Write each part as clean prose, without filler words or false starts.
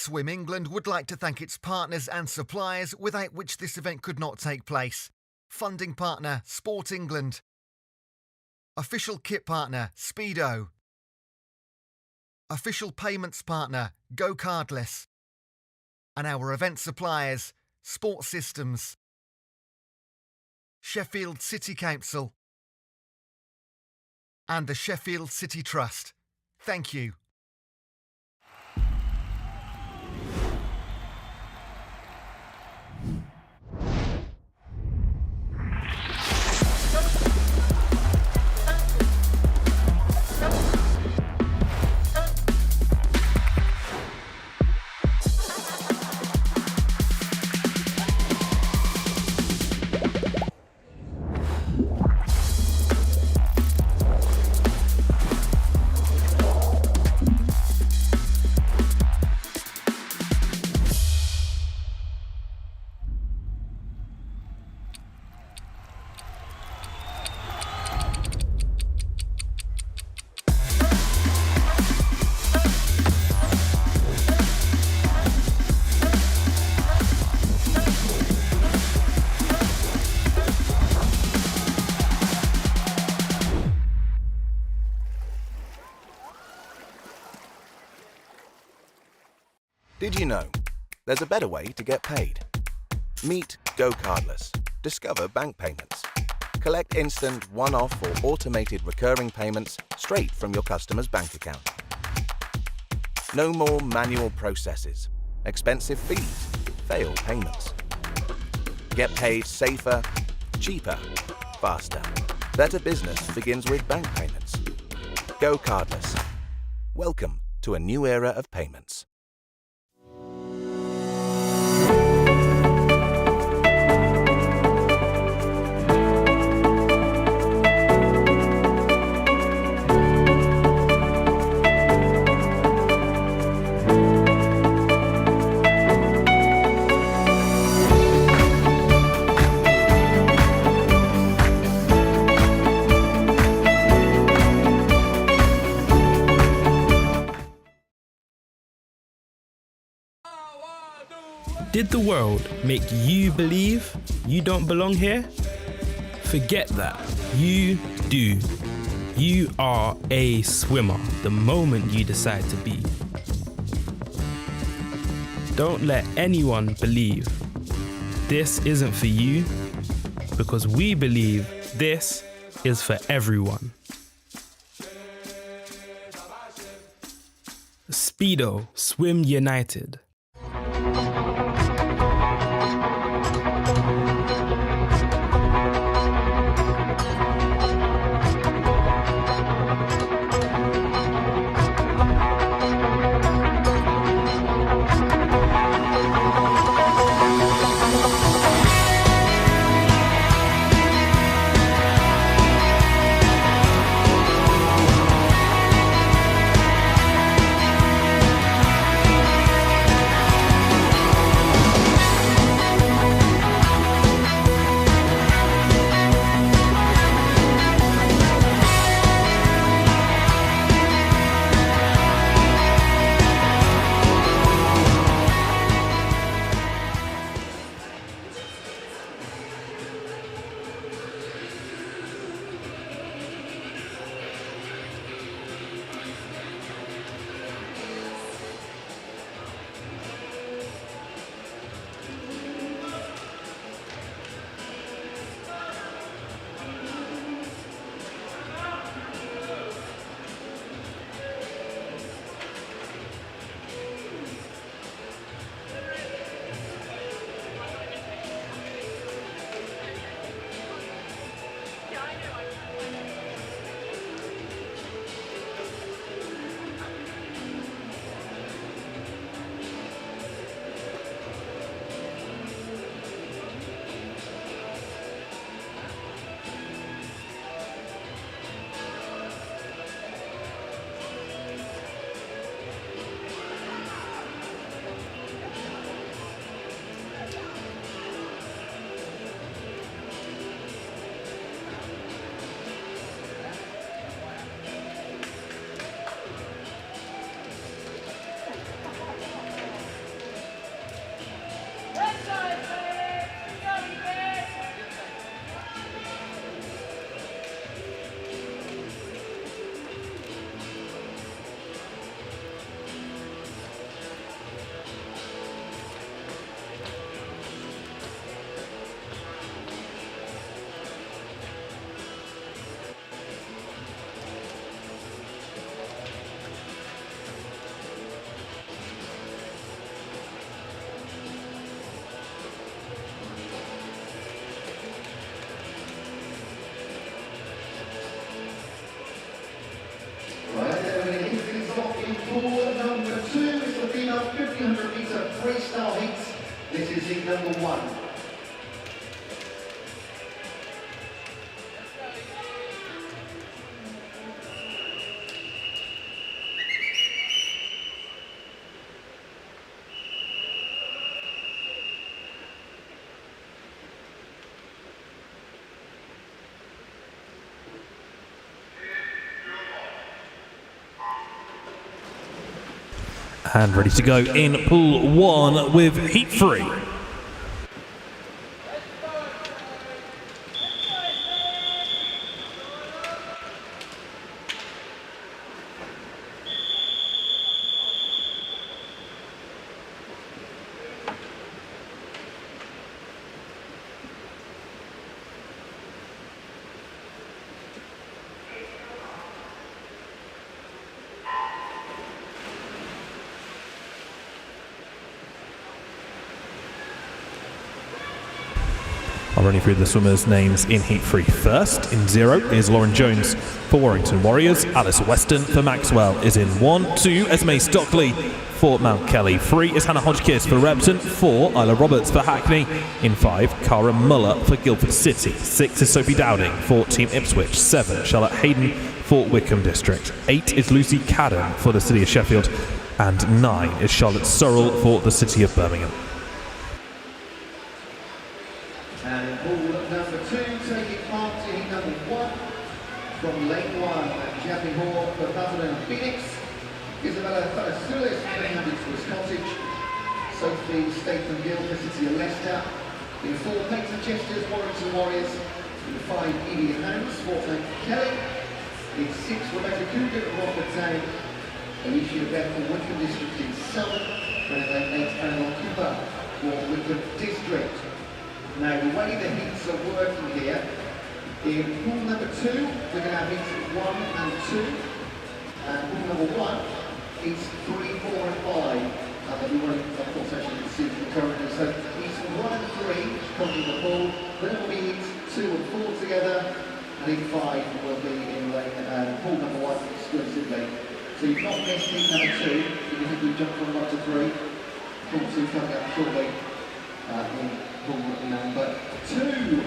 Swim England would like to thank its partners and suppliers without which this event could not take place. Funding partner, Sport England. Official kit partner, Speedo. Official payments partner, GoCardless. And our event suppliers, Sport Systems, Sheffield City Council, and the Sheffield City Trust. Thank you. Did you know there's a better way to get paid? Meet GoCardless. Discover bank payments. Collect instant, one-off or automated recurring payments straight from your customer's bank account. No more manual processes, expensive fees, failed payments. Get paid safer, cheaper, faster. Better business begins with bank payments. GoCardless. Welcome to a new era of payments. Did the world make you believe you don't belong here? Forget that. You do. You are a swimmer the moment you decide to be. Don't let anyone believe this isn't for you, because we believe this is for everyone. Speedo, Swim United. heats. This is heat number 1. And ready to go in pool 1 with heat 3. I'm running through the swimmers' names in Heat 3 first. In 0 is Lauren Jones for Warrington Warriors. Alice Weston for Maxwell is in 1. 2, Esme Stockley for Mount Kelly. 3 is Hannah Hodgkiss for Repton. 4, Isla Roberts for Hackney. In 5, Cara Muller for Guildford City. 6 is Sophie Dowding for Team Ipswich. 7, Charlotte Hayden for Wickham District. 8 is Lucy Cadden for the City of Sheffield. And 9 is Charlotte Sorrell for the City of Birmingham. And pool number 2, taking part in heat number 1 from lane 1, Jasmine Hall for Dublin and Phoenix, Isabella Falasulis for Hammondsworth Cottage, Sophie Statham Gill for City of Leicester, in 4, Peyton Chester's Warrington Warriors, in 5, Edie Hans for Mount Kelly, in 6, Rebecca Cougar for Watford Town, Alicia Beth for Wickham District in 7, and 8, Annabelle Cooper for Wickham District. Now, the way the heats are working here, in pool number 2, we're going to have heats 1 and 2, and pool number 1, heats 3, 4 and 5, and then we won't, of course, actually see the currently. So heats 1 and 3 come to the pool, then it will be heats 2 and 4 together, and heat 5 will be in pool number 1 exclusively. So you've not missed heat number 2, because I think we've jumped from 1 to 3. Pool 2 coming up shortly in pool number 2.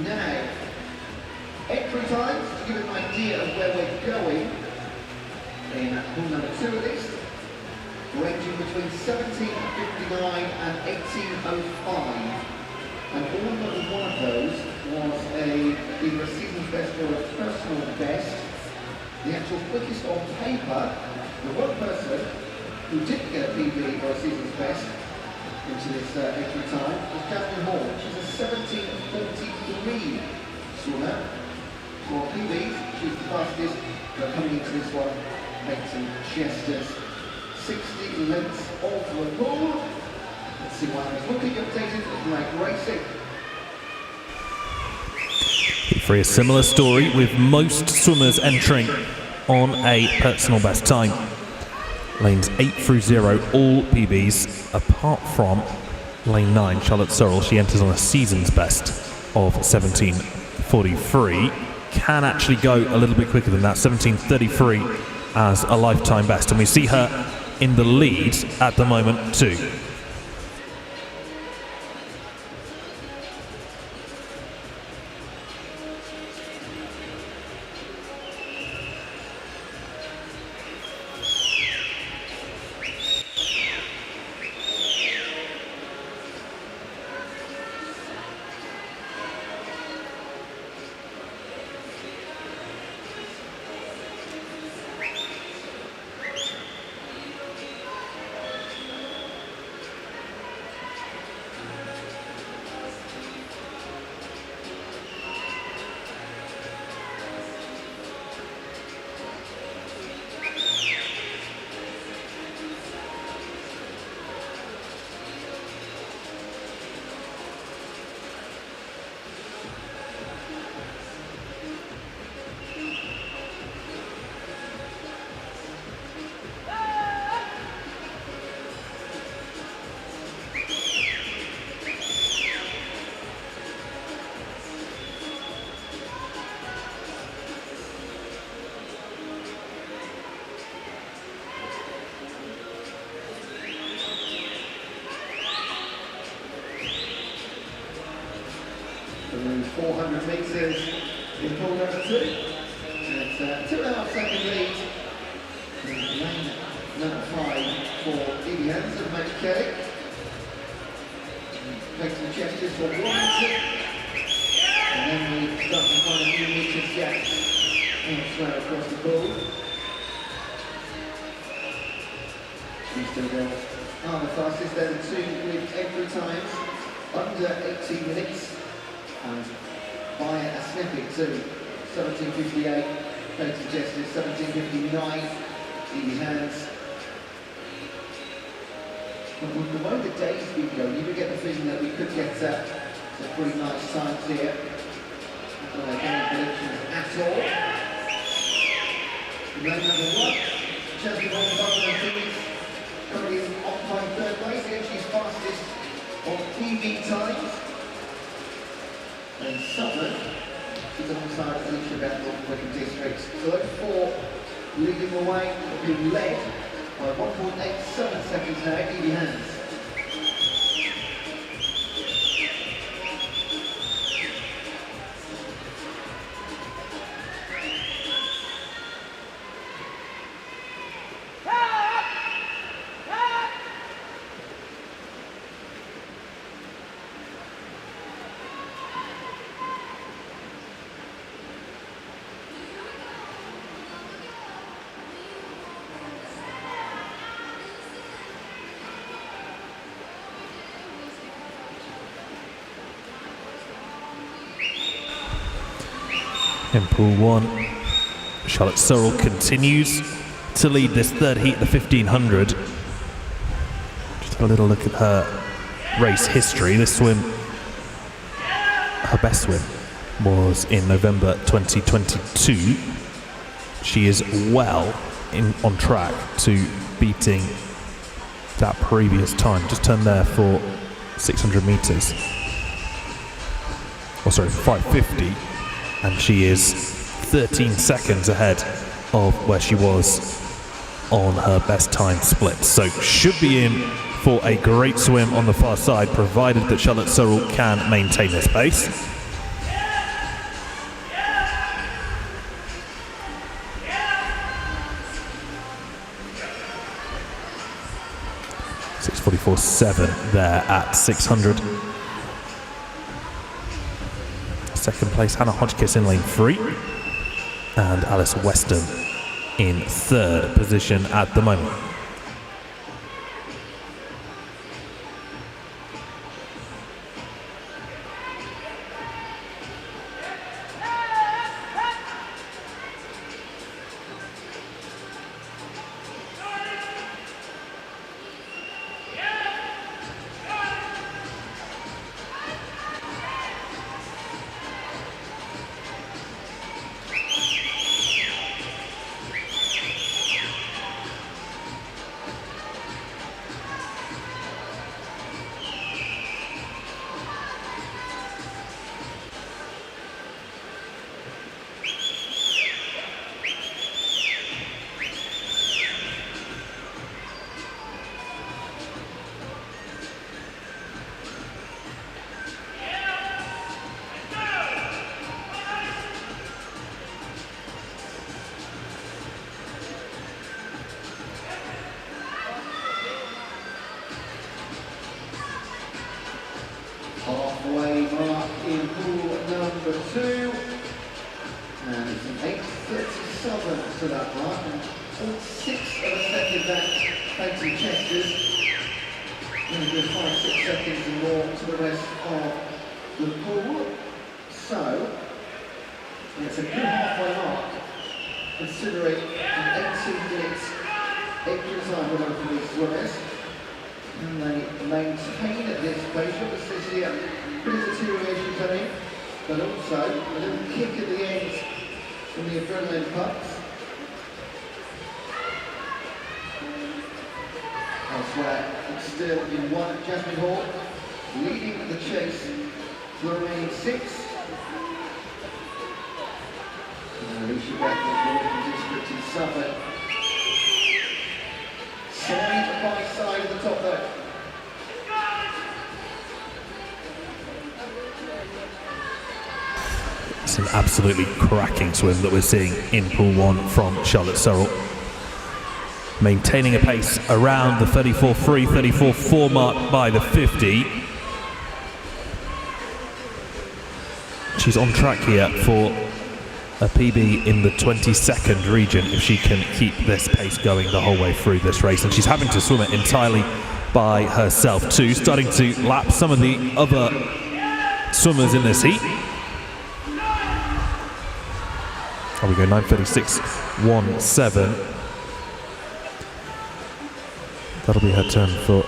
Now, entry times, to give you an idea of where we're going in pool number 2 at least, ranging between 17:59 and 18:05. And all but one of those was either a season's best or a personal best. The actual quickest on paper, the one person who didn't get a PB or a season's best into this entry time was Jasmine Hall. She's a 17:43 swimmer. For PBs, she's the fastest, but coming into this one, Peyton Chester's 60 lengths off the pool. Let's see what happens. We'll keep you updated with Mike Racing. For a similar story, with most swimmers entering on a personal best time. Lanes 8 through 0, all PBs, apart from lane 9, Charlotte Sorrell. She enters on a season's best of 17:43. Can actually go a little bit quicker than that, 17:33 as a lifetime best. And we see her in the lead at the moment too. to lose 400 metres in pool number 2. It's 2.5 second lead. Lane number 5 for Evie Hands and Matt Kelly. Makes some gestures for Robinson. And then we start to find a few metres gap elsewhere across the pool. She's still there. The fastest, they're the 2 with every time under 18 minutes. And by a snippet to 17.58, Katie Justice, 17.59, Evie Hands. But with the way the day's been going, you would get the feeling that we could get some pretty nice times here. I don't make any predictions at all. Lane number 1, Chelsea on the bottom of Phoenix, currently in occupying 3rd place. Again, she's fastest on EV times. And Southern is alongside Alicia Bethel from Wickham District. So those 4 leading the way have been led by 1.87 seconds now, Evie Hands. In Pool 1, Charlotte Searle continues to lead this 3rd heat, the 1500. Just a little look at her race history. This swim, her best swim, was in November 2022. She is well on track to beating that previous time. Just turned there for 600 metres. Oh, sorry, 550. And she is 13 seconds ahead of where she was on her best time split. So should be in for a great swim on the far side, provided that Charlotte Searle can maintain this pace. .644.7 there at 600. Second place, Hannah Hodgkiss in lane 3, and Alice Weston in 3rd position at the moment. Halfway mark in pool number 2, and it's an 8.37 to that mark, and 0.6 of a second back Katie Chester's. Going to do 5-6 seconds more to the rest of the pool. So it's a good halfway mark, considering an 18 minutes extra time alone for these swimmers. And they maintain this pace. This is a bit of deterioration coming, but also a little kick at the end from the adrenaline pumps. Elsewhere, it's still in 1, Jasmine Hall, leading the chase for the remaining 6. And Alicia Bethel from Wickham District in Suffolk. Side by side at the top there. It's an absolutely cracking swim that we're seeing in Pool 1 from Charlotte Searle. Maintaining a pace around the 34.3, 34.4 mark by the 50. She's on track here for a PB in the 22nd region if she can keep this pace going the whole way through this race. And she's having to swim it entirely by herself too, starting to lap some of the other swimmers in this heat. There we go, 9:36.17. That'll be her turn for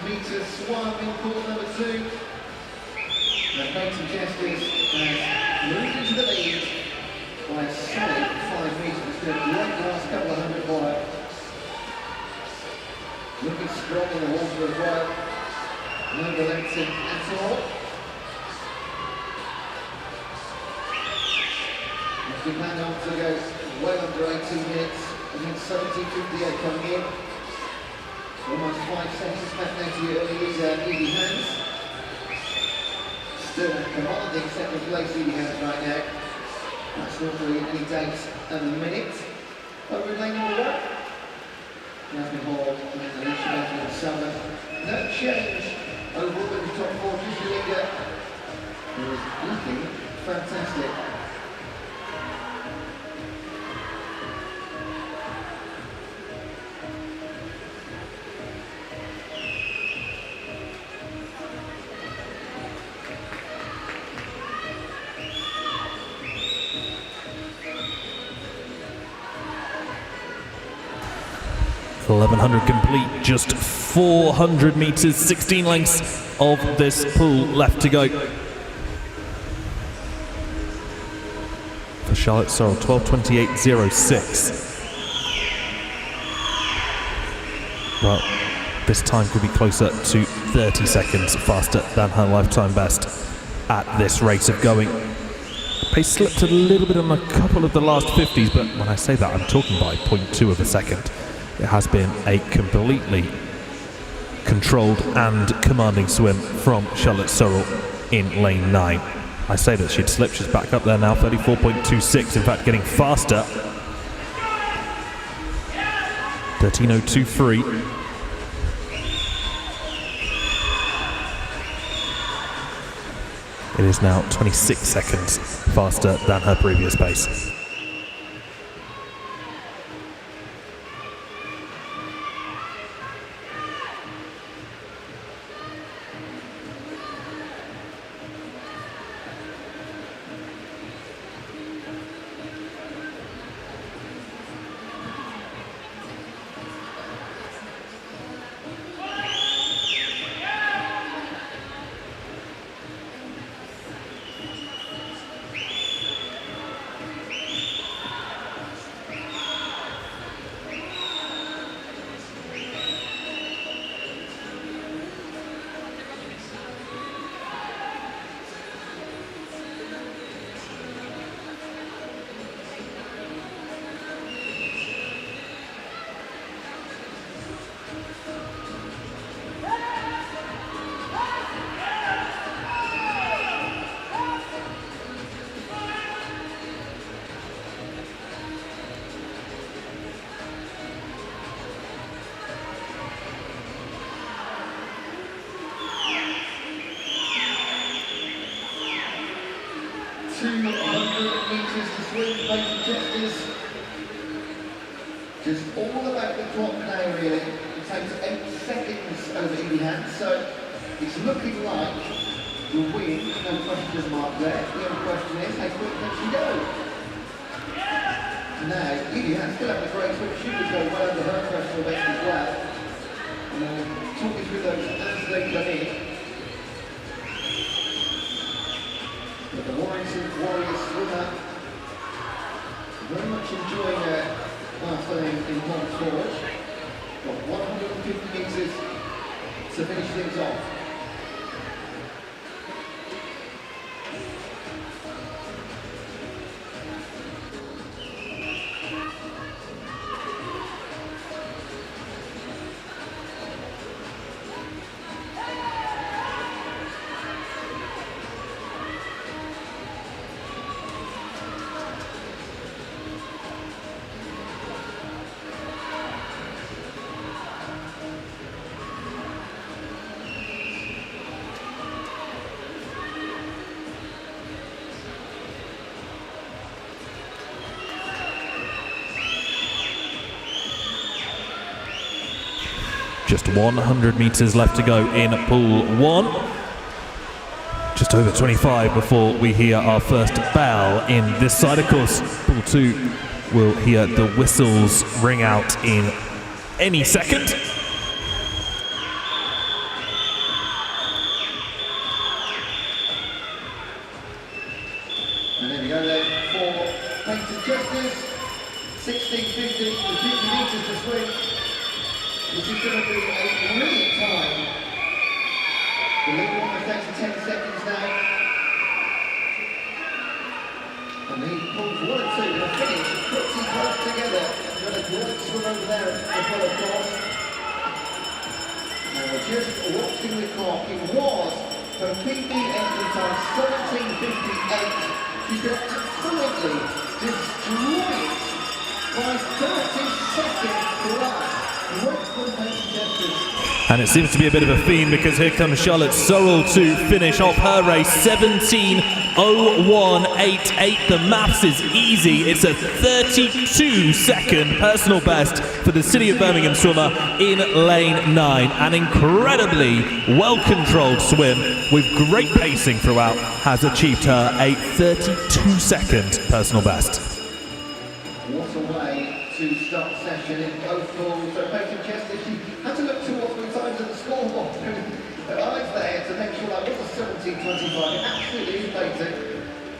meters swam in pool number 2. The Creighton Jesters has moved into the lead by a solid 5 meters. They've great last couple of hundred wide. Looking strong in the water as well. No relenting at all. If we hang on to go well under 18 minutes, I think 17.58 coming in. Almost 5 seconds back now to your early leader, Edie Hans. Still commanding second place, Edie Hans right now. That's not really any dates at the minute. Over in lane number 1. Jasmine Hall in the lead, Jasmine Summer. No change overall in the top 4, just the leader. Who is looking fantastic. For 1100 complete, just 400 meters, 16 lengths of this pool left to go. For Charlotte Searle, 12:28.06. Well, this time could be closer to 30 seconds faster than her lifetime best at this rate of going. Pace slipped a little bit on a couple of the last 50s, but when I say that, I'm talking by 0.2 of a second. It has been a completely controlled and commanding swim from Charlotte Searle in lane 9. I say that she'd slipped, she's back up there now, 34.26, in fact getting faster. 13:02.3. It is now 26 seconds faster than her previous pace. 200 metres to swim, Peyton Chesters. Just all about the clock now, really. It takes 8 seconds over Ehan, so it's looking like the win, no question mark there. The only question is, how quick can she go? Now, Ehan still having a great swim. She would go well under her personal best as well. And we'll talk you through those as they come in. But the Warrington Warriors swimmer very much enjoying her last day in Pond Forge. Got 150 metres to finish things off. Just 100 metres left to go in pool 1. Just over 25 before we hear our first bell in this side. Of course, pool 2 will hear the whistles ring out in any second. And there we go then for Peyton Chesters. 16:50 with 50 metres to swim. This is going to be a brilliant time. The lead one takes 10 seconds now. And he pulls 1 and 2 and a finish pretty close together. Got a great swim over there as well, of course. And we're just watching the clock. It was her PB entry time 17:58. She's going to absolutely destroy it by 30 seconds plus. And it seems to be a bit of a theme because here comes Charlotte Sorrell to finish off her race. 17:01.88. The maths is easy. It's a 32-second personal best for the City of Birmingham swimmer in lane 9. An incredibly well-controlled swim with great pacing throughout has achieved her a 32-second personal best. What a way to start the session in both pools. So Peyton Chester, she had to look 2 or 3 times at the scoreboard. Her eyes there to make sure that was a 17:25. It absolutely is Peyton.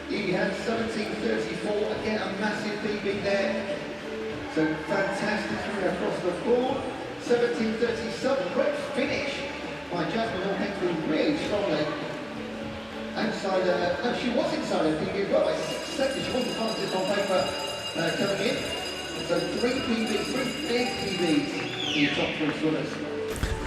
He had 17:34, again a massive PB there. So fantastic swim across the board. 17:37, great finish by Jasmine Hall, came through really strongly. Outside, no, she was inside her PB well by 6 seconds. She wasn't fastest on paper coming in. So 3 PBs, 3 big PBs in the top 3 swimmers.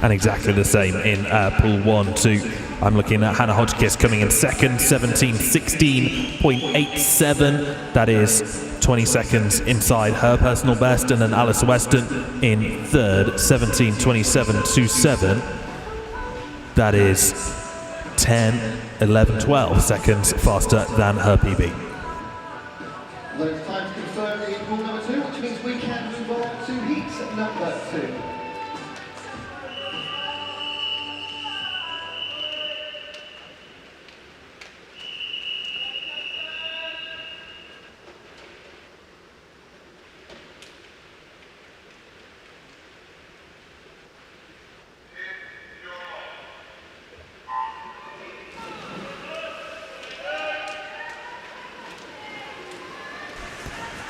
And exactly the same in pool 1 too. I'm looking at Hannah Hodgkiss coming in second, 17:16.87. That is 20 seconds inside her personal best. And then Alice Weston in third, 17:27.27. That is 10, 11, 12 seconds faster than her PB. Those times confirmed in pool number 2, which means we can move on to heat number 2.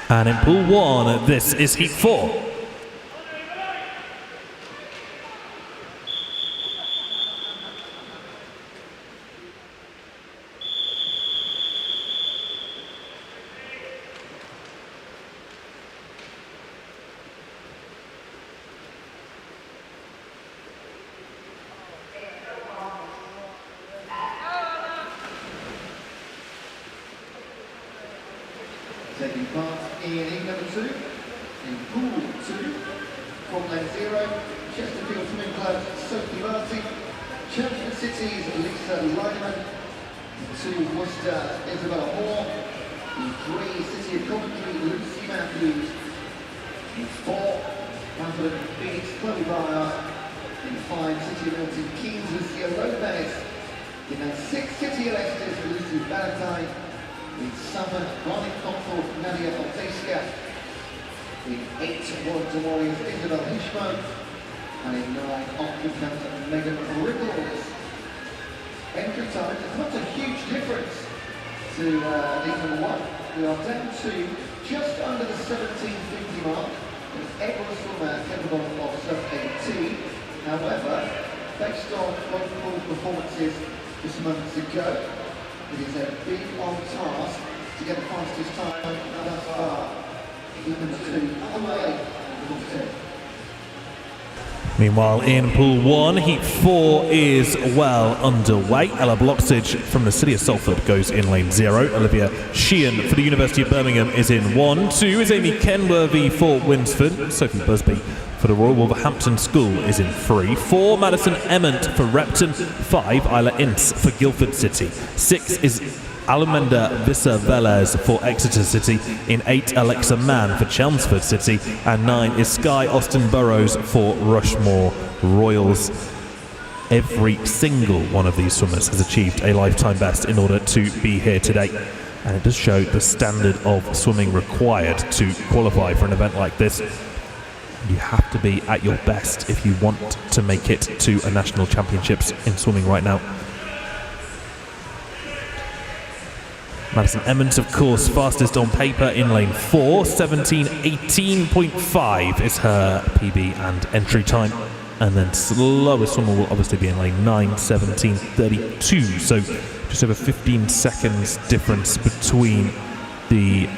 And in pool 1, this is heat 4. Taking part in heat number 2, in pool 2, from lane 0, Chesterfield Swimming Club, Sophie Martin, Chelmsford City's Lisa Lyman, 2 2, Worcester, Isabella Moore. In 3, City of Coventry, Lucy Matthews. In 4, Bradford and Phoenix, Chloe Barnard. In 5, City of Milton Keynes, Lucia Lopez. In 6, City of Leicester, Lucy Valentine. In 7, Ronnie Comfort, Nadia Altasia. In 8, Warrington Warriors, Isabel Hitchmo. And in 9, Occupant Megan Rickles. Entry time, it's not a huge difference to league number 1. We are down to just under the 1750 mark. An Edward swimmer capable of sub-18. However, based on local performances just moments ago, it is a big on task to get the fastest time thus far. Even to away from 2. Meanwhile, in Pool 1, Heat 4 is well underway. Ella Bloxage from the City of Salford goes in lane 0. Olivia Sheehan for the University of Birmingham is in 1. 2 is Amy Kenworthy for Winsford. Sophie Busby for the Royal Wolverhampton School is in 3. 4, Madison Emmett for Repton. 5, Isla Ince for Guildford City. 6 is Almenda Vissa Velez for Exeter City. In 8, Alexa Mann for Chelmsford City. And 9 is Sky Austin Burrows for Rushmore Royals. Every single one of these swimmers has achieved a lifetime best in order to be here today. And it does show the standard of swimming required to qualify for an event like this. You have to be at your best if you want to make it to a national championships in swimming right now. Madison Emmons, of course, fastest on paper in lane 4. 17:18.5 is her PB and entry time. And then slowest swimmer will obviously be in lane 9, 17:32. So just over 15 seconds difference between the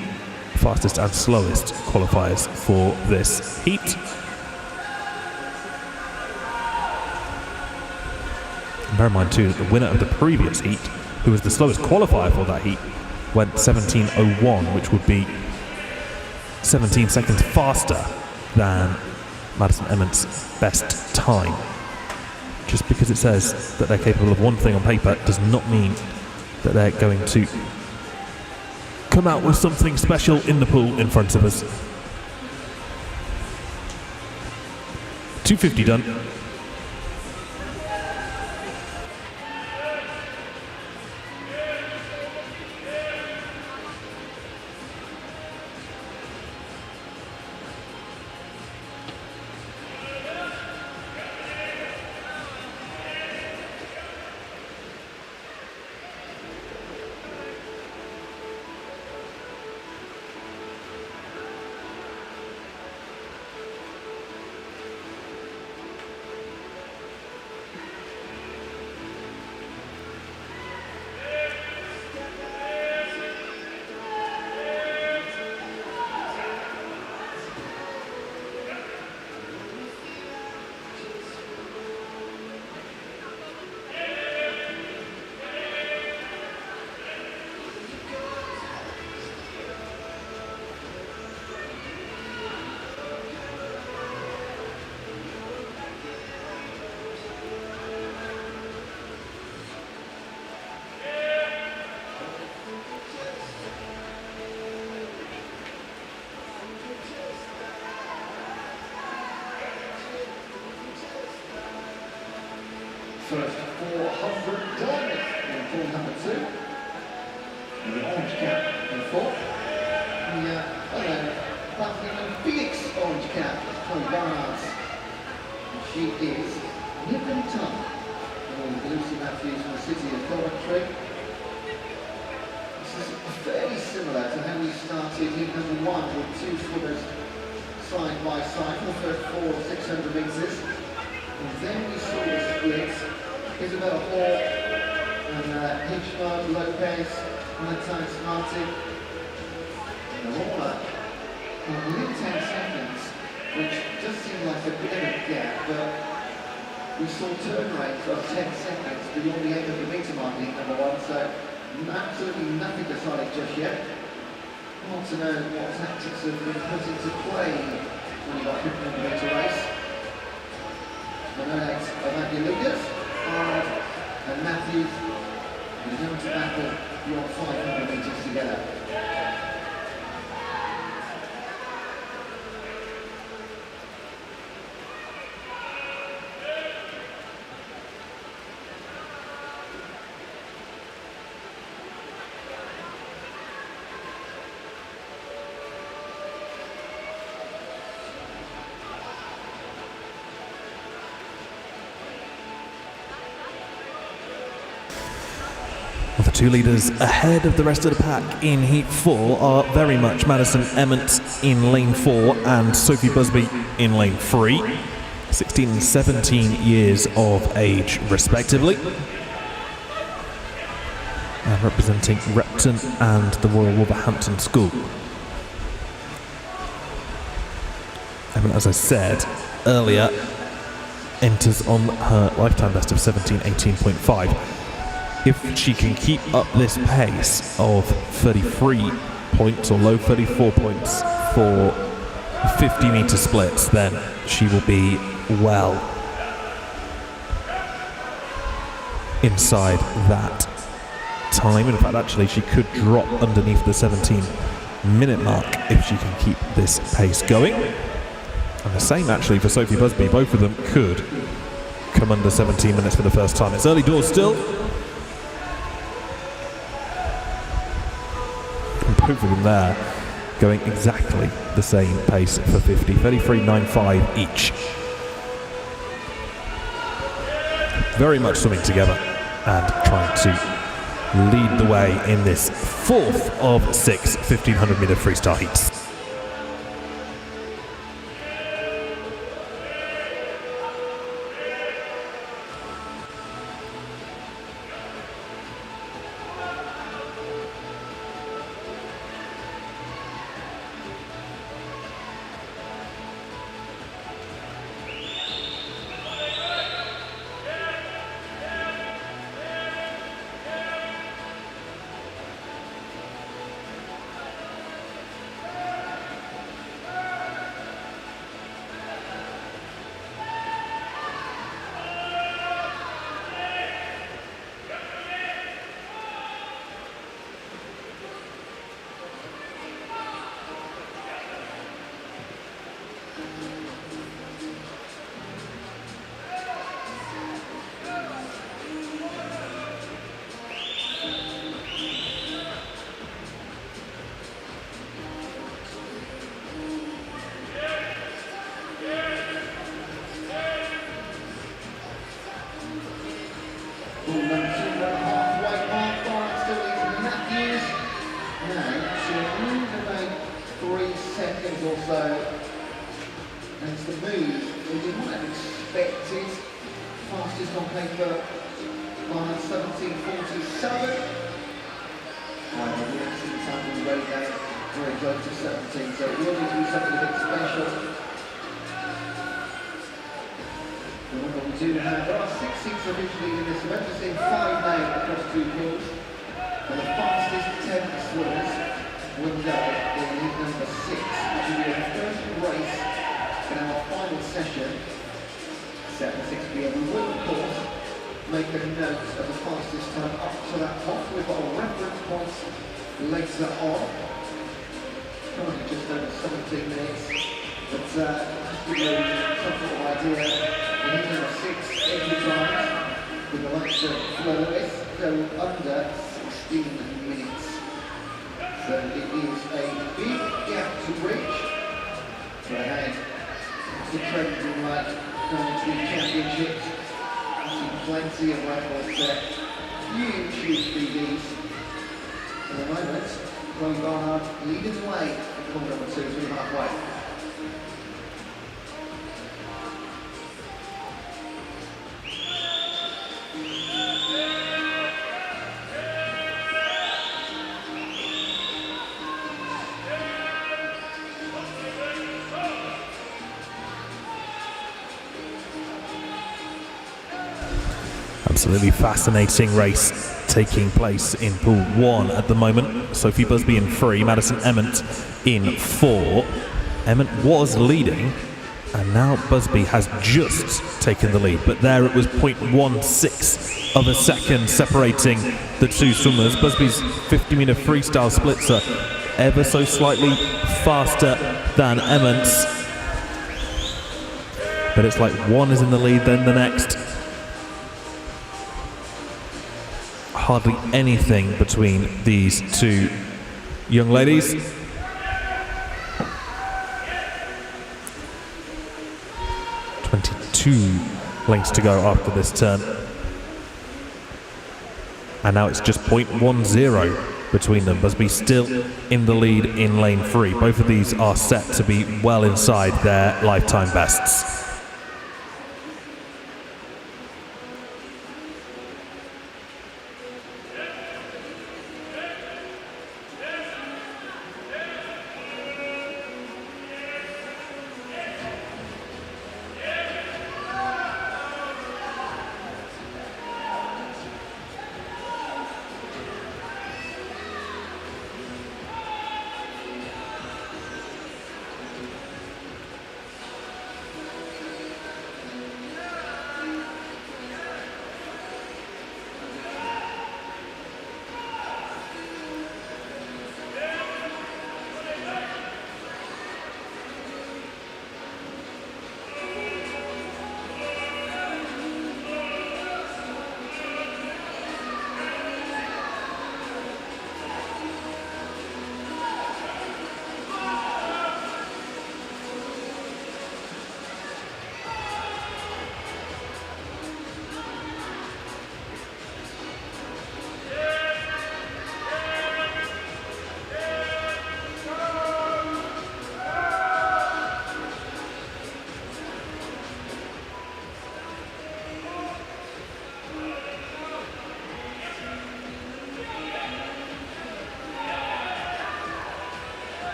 fastest and slowest qualifiers for this heat. And bear in mind too that the winner of the previous heat, who was the slowest qualifier for that heat, went 17:01, which would be 17 seconds faster than Madison Emmett's best time. Just because it says that they're capable of one thing on paper does not mean that they're going to come out with something special in the pool in front of us. 250 done. First 400 done in pool number 2. And the orange cap in 4. The Buckingham Phoenix orange cap is Chloe Barnard. And she is nipping tongue. With Lucy Matthews from the City of Coventry. This is fairly similar to how we started in number 1 with 2 swimmers side by side for the first 400 600 metres. And then we saw the split. Isabella Hall and Hitchmo, Lopez, Valentine Martin, and Lawler within 10 seconds, which does seem like a bit of a gap, but we saw turn rates of 10 seconds beyond the end of the meter mark in number 1, so absolutely nothing decided just yet. I want to know what tactics have been put into play when you got 50 meter race. The notes of Andy Lucas and Matthews, You're going to battle your 500 metres together. The two leaders ahead of the rest of the pack in Heat 4 are very much Madison Emmett in lane 4 and Sophie Busby in lane 3, 16 and 17 years of age respectively. And representing Repton and the Royal Wolverhampton School. Emmett, as I said earlier, enters on her lifetime best of 17:18.5. If she can keep up this pace of 33 points or low 34 points for 50-metre splits, then she will be well inside that time. In fact, actually, she could drop underneath the 17-minute mark if she can keep this pace going. And the same, actually, for Sophie Busby. Both of them could come under 17 minutes for the first time. It's early doors still. Both of them there going exactly the same pace for 50, 33.95 each. Very much swimming together and trying to lead the way in this fourth of 6 1500-metre freestyle heats. It's the move we did not have expected. Fastest on paper, 17:47. We have seen time on the radar, very close to 17, so it will need to be something a bit special. And what we do have, there are 6 seats originally in this event, we're seeing 5 now across 2 pools. And the fastest 10 swimmers will go in heat number 6, which will be our first race in our final session, 7:06 p.m. We will, of course, make a note of the fastest time up to that point. We've got a reference point later on, currently just over 17 minutes, but just to give you some sort of idea, in heat number 6, every time, with the likes of Flo Lewis, go under 16 minutes. So it is a big gap to bridge. So ahead, the trends in like going to the championships. I see plenty of records there. Huge BBs. At the moment, Chloe Barnard leading the way in corner number 2 through halfway. Absolutely fascinating race taking place in Pool 1 at the moment. Sophie Busby in 3, Madison Emmett in 4. Emmett was leading And now Busby has just taken the lead, but there it was 0.16 of a second separating the two swimmers. Busby's 50-metre freestyle splits are ever so slightly faster than Emment's, but it's like one is in the lead, then the next. Hardly anything between these two young ladies. Two lengths to go after this turn, and now it's just 0.10 between them. Busby still in the lead in lane 3. Both of these are set to be well inside their lifetime bests.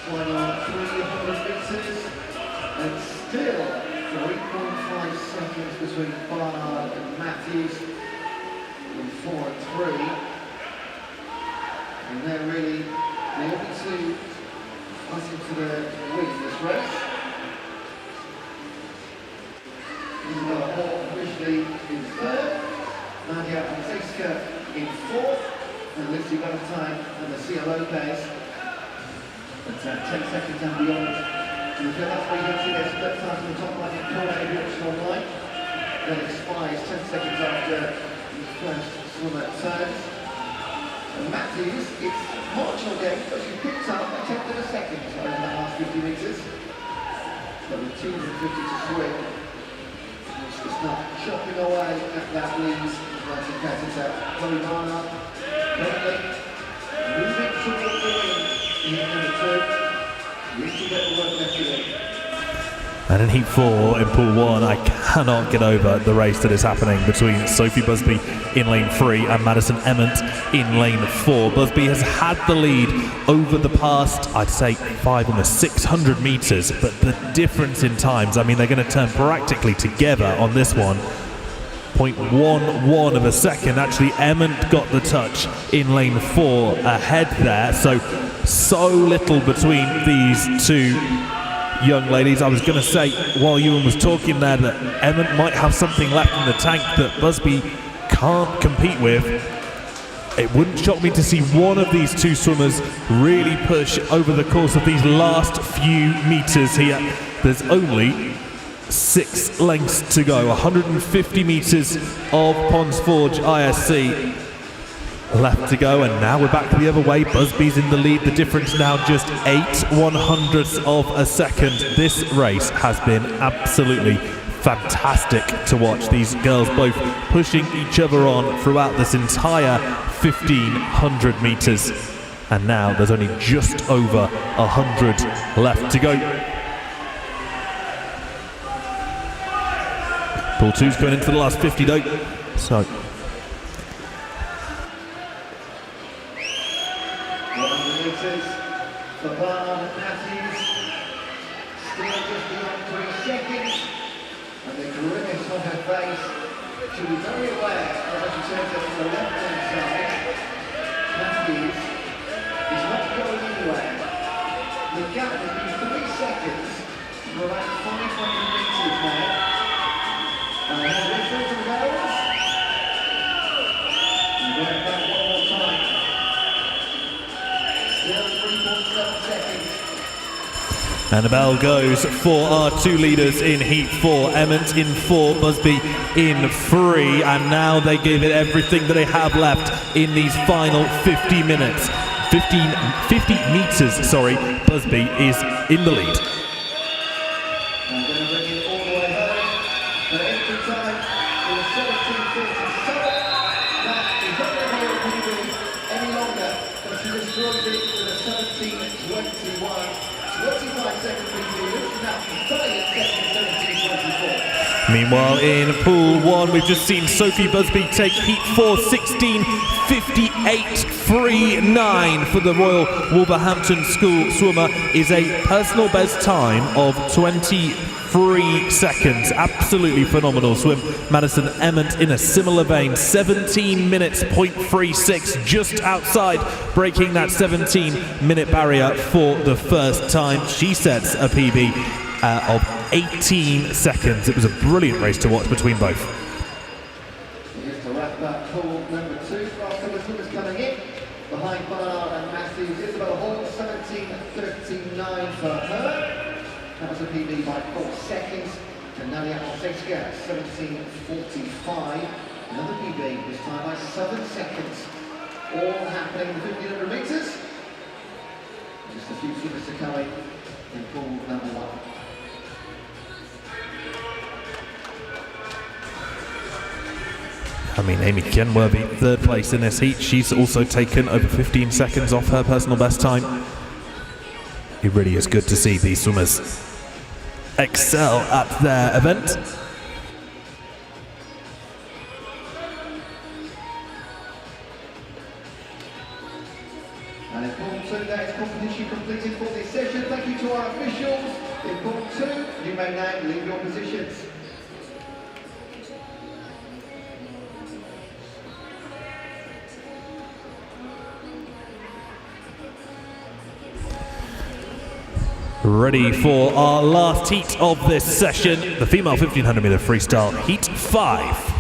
Final 300 metres, and still 3.5 seconds between Barnard and Matthews in 4 and 3. And they're really the only two fighting for the win in this race. Isabella Hall officially in 3rd, Nadia Antejska in 4th, and Lucy Valentine and Lucia Lopez at 10 seconds and beyond. And that's where you can see their split times on the top line in corner if you're watching online. That expires 10 seconds after the first swimmer turns. And Matthews, it's marginal gain, but she picks up a tenth of a second over the last 50 metres. So with 250 to swim, it's just not chopping away at that lead. Like competitor Chloe Barnard, currently moving towards the win in number 2. Little bit of work left to do. And in Heat 4 in Pool 1, I cannot get over the race that is happening between Sophie Busby in lane 3 and Madison Emmett in lane 4. Busby has had the lead over the past, I'd say, 5 and 600 metres, but the difference in times, I mean, they're going to turn practically together on this one. 0.11 of a second. Actually, Emmett got the touch in lane 4 ahead there, so little between these two young ladies. I was going to say, while Ewan was talking there, that Emmett might have something left in the tank that Busby can't compete with. It wouldn't shock me to see one of these two swimmers really push over the course of these last few meters here. There's only 6 lengths to go, 150 meters of Ponds Forge ISC left to go, and now we're back the other way. Busby's in the lead. The difference now just 8/100ths of a second. This race has been absolutely fantastic to watch. These girls both pushing each other on throughout this entire 1500 meters, and now there's only just over 100 left to go. Pool 2's going into the last 50 though, so 100 metres for Barnard Matthews, still just beyond 3 seconds, and the grimace on her face. She'll be very aware as she turns up to the left-hand side. Matthews is not going anywhere. The gap has been 3 seconds for about 500 metres now. And the whistle to goes. And going back one more time. Still 3.7 seconds. and the bell goes for our 2 leaders in Heat 4. Emmett in 4, Busby in 3, and now they give it everything that they have left in these final 50 minutes. 50 meters, sorry. Busby is in the lead. I'm going to bring it all the way home. The entry time is 17:37. That is not going to be a PB any longer, but she destroys it with a 17:21. 25-second PB. Looks now to 17:24. Meanwhile, in Pool 1, we've just seen Sophie Busby take Heat 4, 16:58.39 for the Royal Wolverhampton School swimmer, is a personal best time of 23 seconds. Absolutely phenomenal swim. Madison Emmett in a similar vein, 17 minutes, 0.36, just outside breaking that 17-minute barrier for the first time. She sets a PB of 18 seconds. It was a brilliant race to watch between both. Just to wrap up pool number 2, last couple of swimmers coming in. Behind Barnard and Matthews, Isabella Hall, 17:39 for her. That was a PB by 4 seconds. And Nadia Olszewska, 17:45. Another PB, this time by 7 seconds. All happening in 1500 metres. Just a few swimmers to come in pool number 1. I mean, Amy Kenworthy, 3rd place in this heat. She's also taken over 15 seconds off her personal best time. It really is good to see these swimmers excel at their event. And in pool 2, that is competition completed for this session. Thank you to our officials. In pool 2, you may now leave your positions. Ready for our last heat of this session, the female 1500 meter freestyle, Heat 5.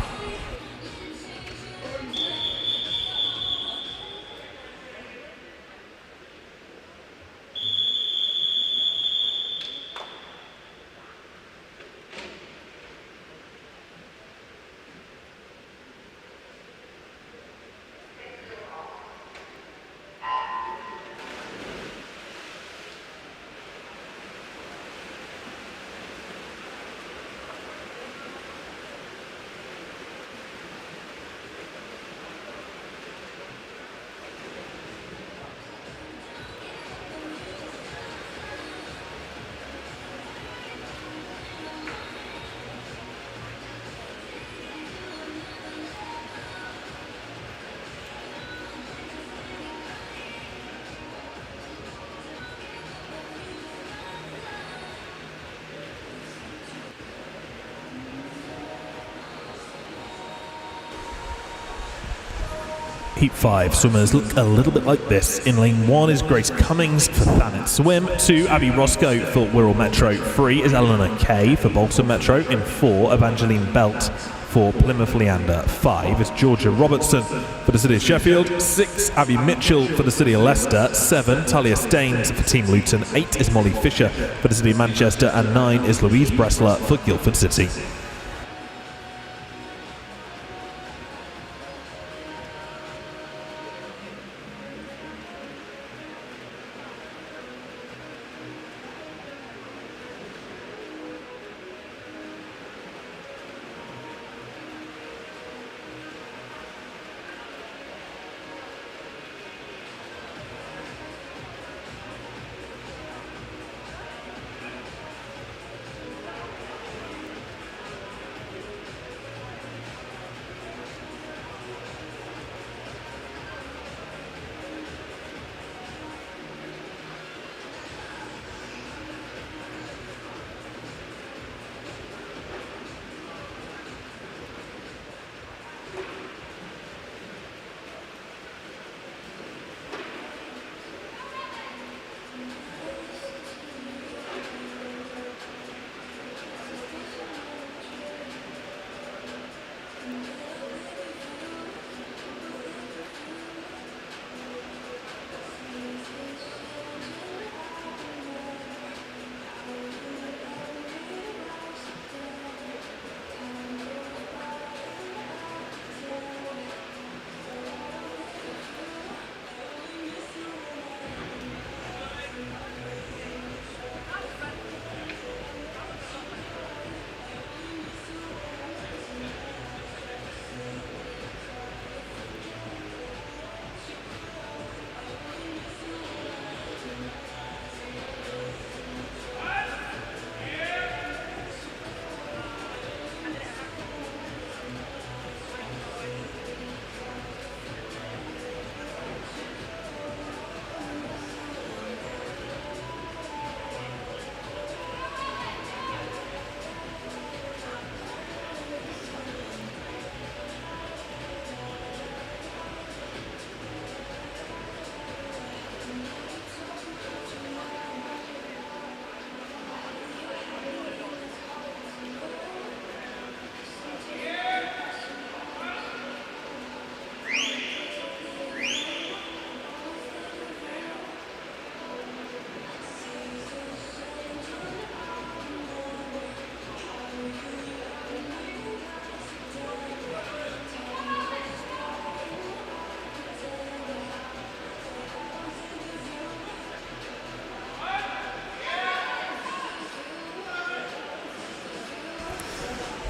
Heat 5 swimmers look a little bit like this. In lane 1 is Grace Cummings for Thanet Swim. 2, Abby Roscoe for Wirral Metro. 3 is Eleanor Kay for Bolton Metro. In 4, Evangeline Belt 4, Plymouth Leander. 5 is Georgia Robertson for the City of Sheffield. 6, Abby Mitchell for the City of Leicester. 7, Talia Staines for Team Luton. 8 is Molly Fisher for the City of Manchester. And 9 is Louise Bressler for Guildford City.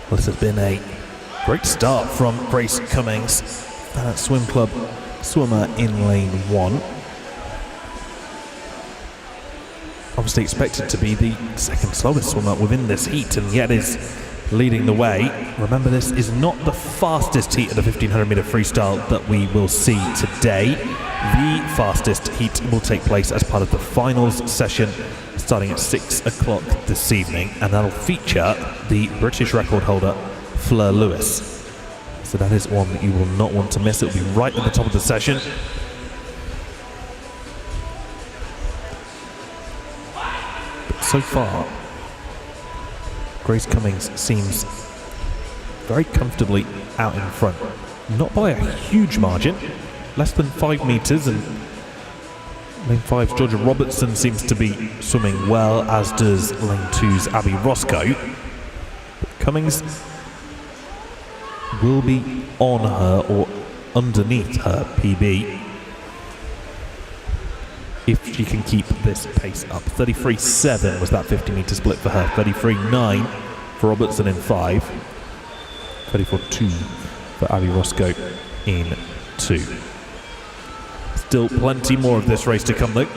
Well, this has been a great start from Grace Cummings, that swim club swimmer in lane 1. Obviously expected to be the second slowest swimmer within this heat, and yet is leading the way. Remember, this is not the fastest heat of the 1500 metre freestyle that we will see today. The fastest heat will take place as part of the finals session starting at 6 o'clock this evening, and that'll feature the British record holder Fleur Lewis. So that is one that you will not want to miss. It'll be right at the top of the session. But so far, Grace Cummings seems very comfortably out in front. Not by a huge margin, less than 5 metres, and lane 5's Georgia Robertson seems to be swimming well, as does lane 2's Abby Roscoe. But Cummings will be on her or underneath her PB if she can keep this pace up. 33.7 was that 50 metre split for her. 33.9 for Robertson in 5. 34.2 for Abby Roscoe in 2. Still plenty more of this race to come though.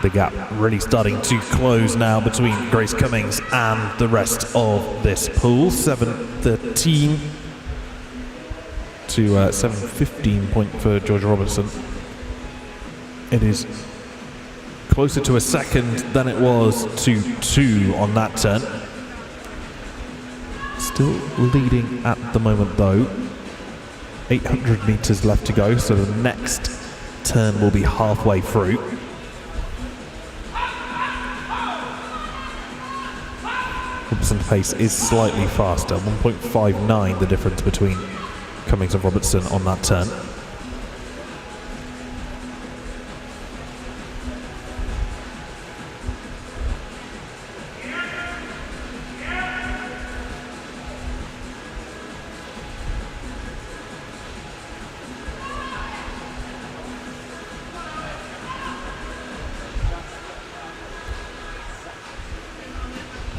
The gap really starting to close now between Grace Cummings and the rest of this pool. 7:13 to 7:15 point for Georgia Robertson. It is closer to a second than it was to 2 on that turn. Still leading at the moment though. 800 meters left to go, so the next turn will be halfway through. Robertson's pace is slightly faster, 1.59 the difference between Cummings and Robertson on that turn.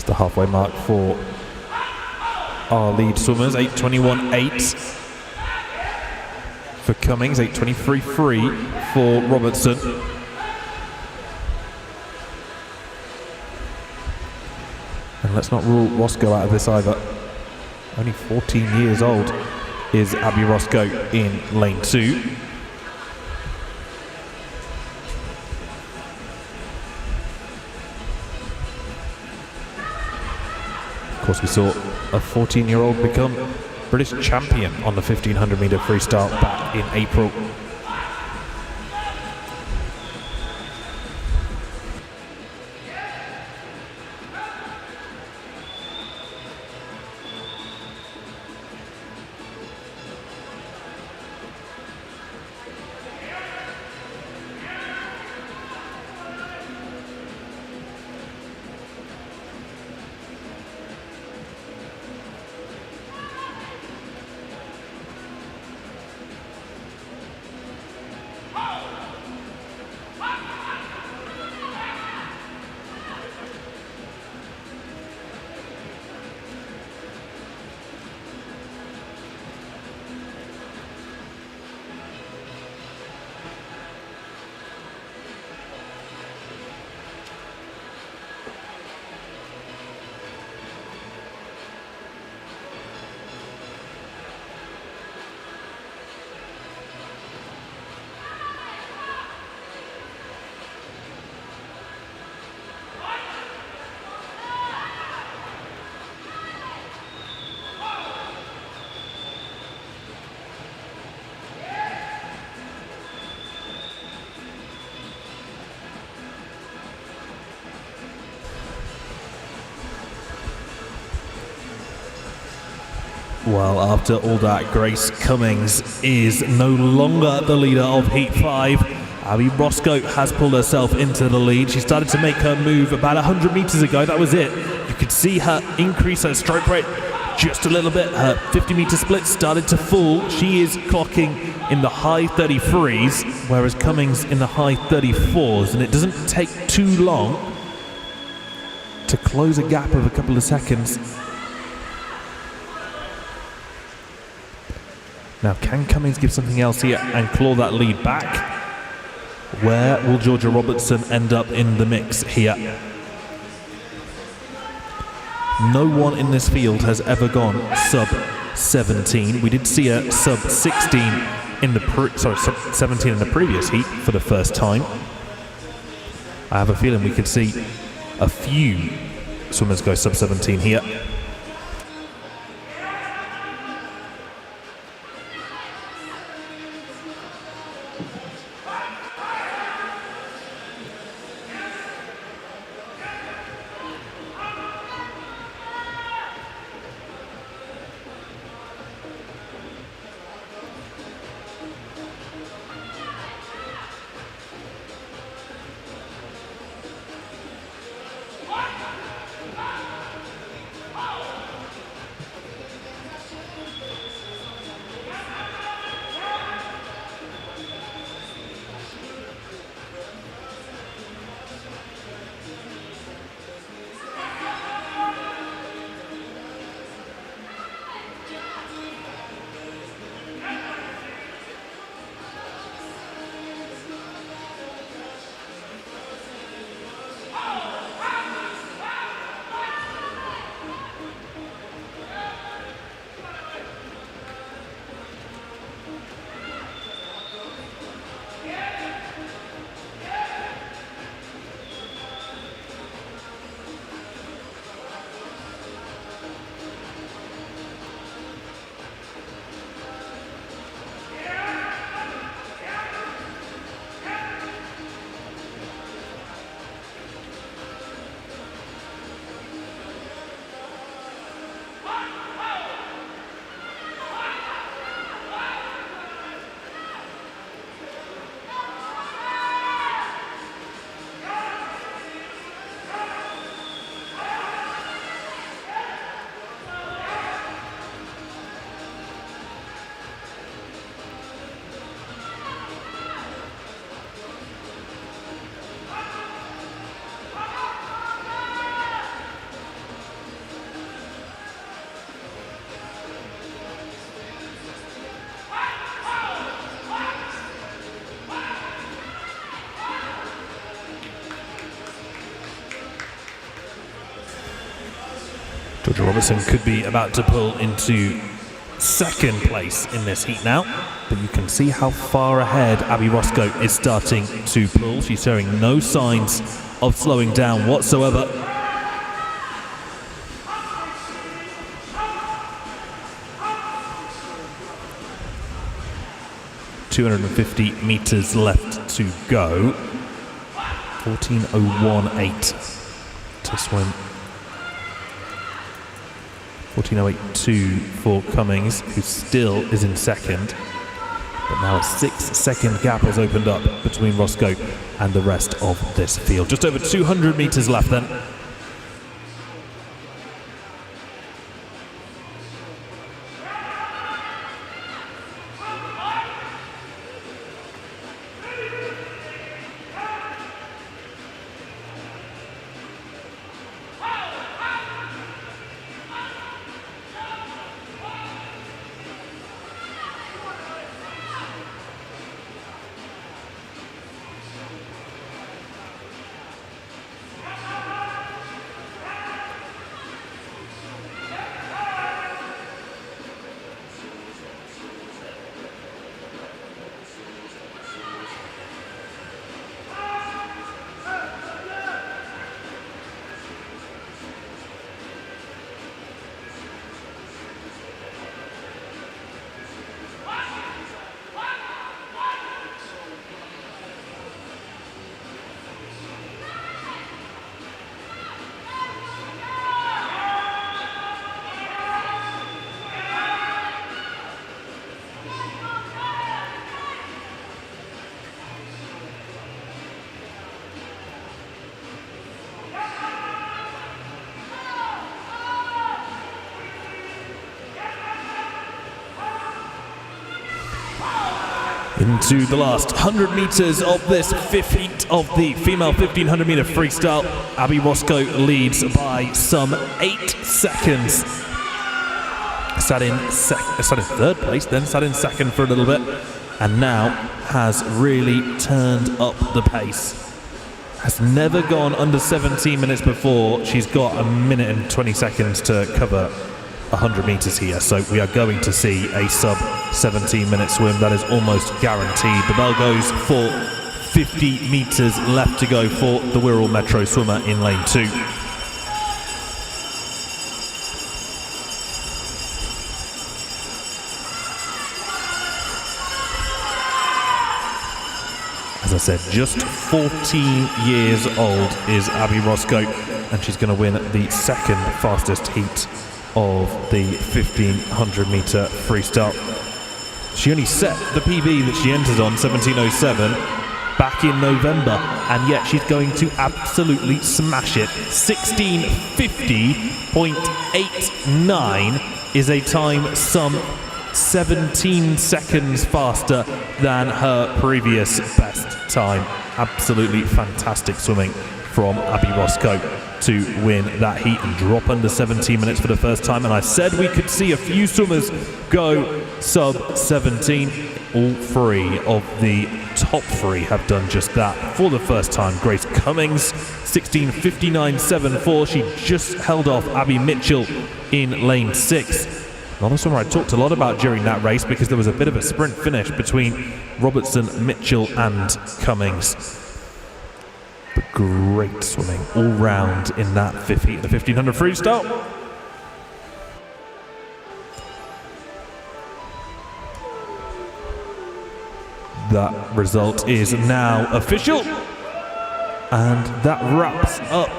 The halfway mark for our lead swimmers. 8:21.8 for Cummings, 8:23.3 for Robertson. And let's not rule Roscoe out of this either. Only 14 years old is Abby Roscoe in lane 2. Of course, we saw a 14-year-old become British champion on the 1500 metre freestyle back in April. Well, after all that, Grace Cummings is no longer the leader of Heat 5. Abby Roscoe has pulled herself into the lead. She started to make her move about 100 meters ago. That was it. You could see her increase her stroke rate just a little bit. Her 50-meter split started to fall. She is clocking in the high 33s, whereas Cummings in the high 34s. And it doesn't take too long to close a gap of a couple of seconds. Now, can Cummings give something else here and claw that lead back? Where will Georgia Robertson end up in the mix here? No one in this field has ever gone sub 17. We did see a sub 16 in the sub 17 in the previous heat for the first time. I have a feeling we could see a few swimmers go sub 17 here. Georgia Robertson could be about to pull into second place in this heat now, but you can see how far ahead Abby Roscoe is starting to pull. She's showing no signs of slowing down whatsoever. .250 meters left to go. 14:01.8 to swim. 14:08.2 for Cummings, who still is in second. But now a 6-second gap has opened up between Roscoe and the rest of this field. Just over 200 meters left then. Into the last 100 meters of this fifth heat of the female 1500 meter freestyle. Abby Roscoe leads by some 8 seconds. Sat in third place, then sat in second for a little bit, and now has really turned up the pace. Has never gone under 17 minutes before. She's got a minute and 20 seconds to cover 100 meters here, so we are going to see a sub 17-minute swim. That is almost guaranteed. The bell goes for 50 meters left to go for the Wirral Metro swimmer in lane 2. As I said, just 14 years old is Abby Roscoe, and she's going to win the second fastest heat of the 1500 meter freestyle. She only set the PB that she entered on, 17:07, back in November, and yet she's going to absolutely smash it. 16:50.89 is a time some 17 seconds faster than her previous best time. Absolutely fantastic swimming from Abby Roscoe to win that heat and drop under 17 minutes for the first time. And I said we could see a few swimmers go sub 17. All 3 of the top 3 have done just that for the first time. Grace Cummings, 16:59.74. She just held off Abby Mitchell in lane 6. Another swimmer I talked a lot about during that race because there was a bit of a sprint finish between Robertson, Mitchell and Cummings. But great swimming all round in that fifth heat of the 1500 freestyle. That result is now official, and that wraps up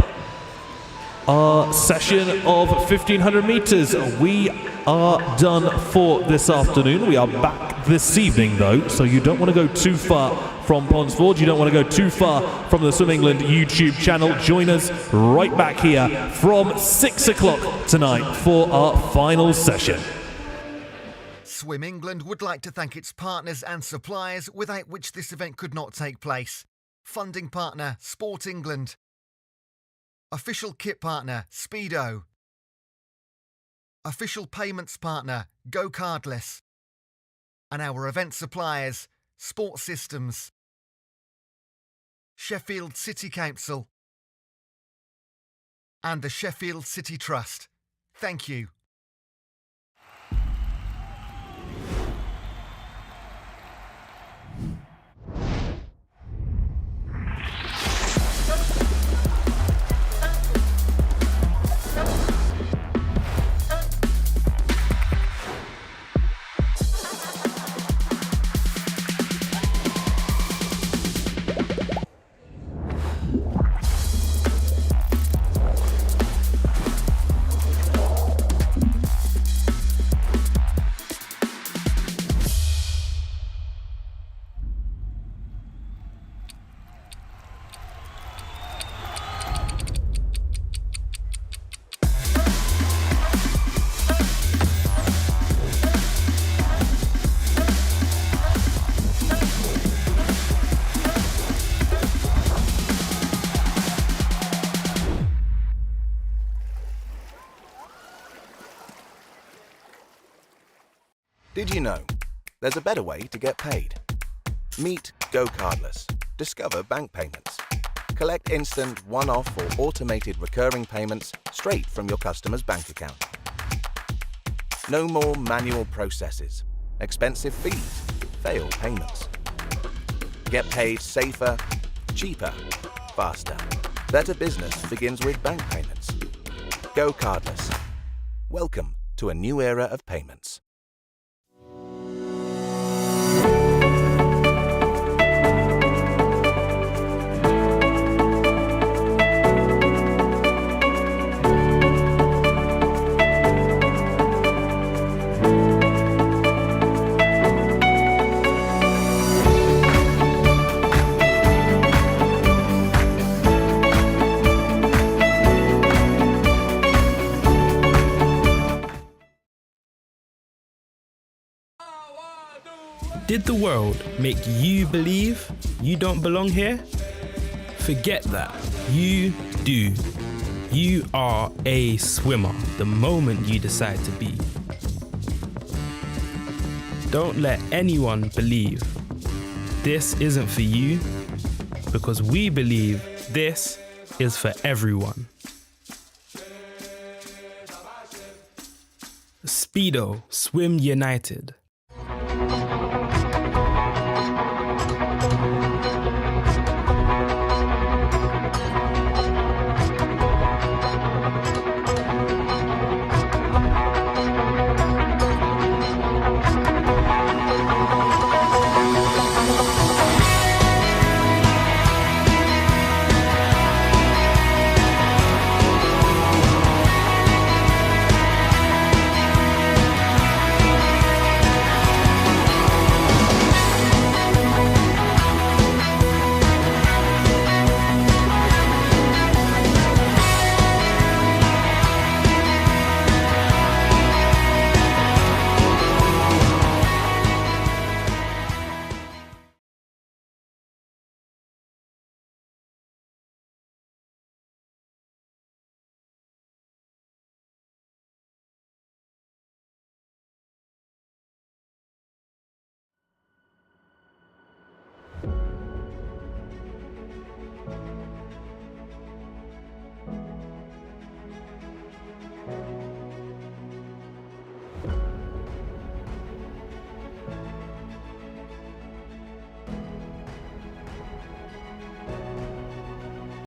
our session of 1500 meters. We are done for this afternoon. We are back this evening though, so you don't want to go too far from Ponds Forge. You don't want to go too far from the Swim England YouTube channel. Join us right back here from 6 o'clock tonight for our final session. Swim England would like to thank its partners and suppliers without which this event could not take place. Funding partner, Sport England. Official kit partner, Speedo. Official payments partner, GoCardless. And our event suppliers, Sport Systems, Sheffield City Council, and the Sheffield City Trust. Thank you. Did you know there's a better way to get paid? Meet GoCardless. Discover bank payments. Collect instant, one-off or automated recurring payments straight from your customer's bank account. No more manual processes, expensive fees, failed payments. Get paid safer, cheaper, faster. Better business begins with bank payments. GoCardless. Welcome to a new era of payments. Did the world make you believe you don't belong here? Forget that. You do. You are a swimmer the moment you decide to be. Don't let anyone believe this isn't for you, because we believe this is for everyone. Speedo, swim united.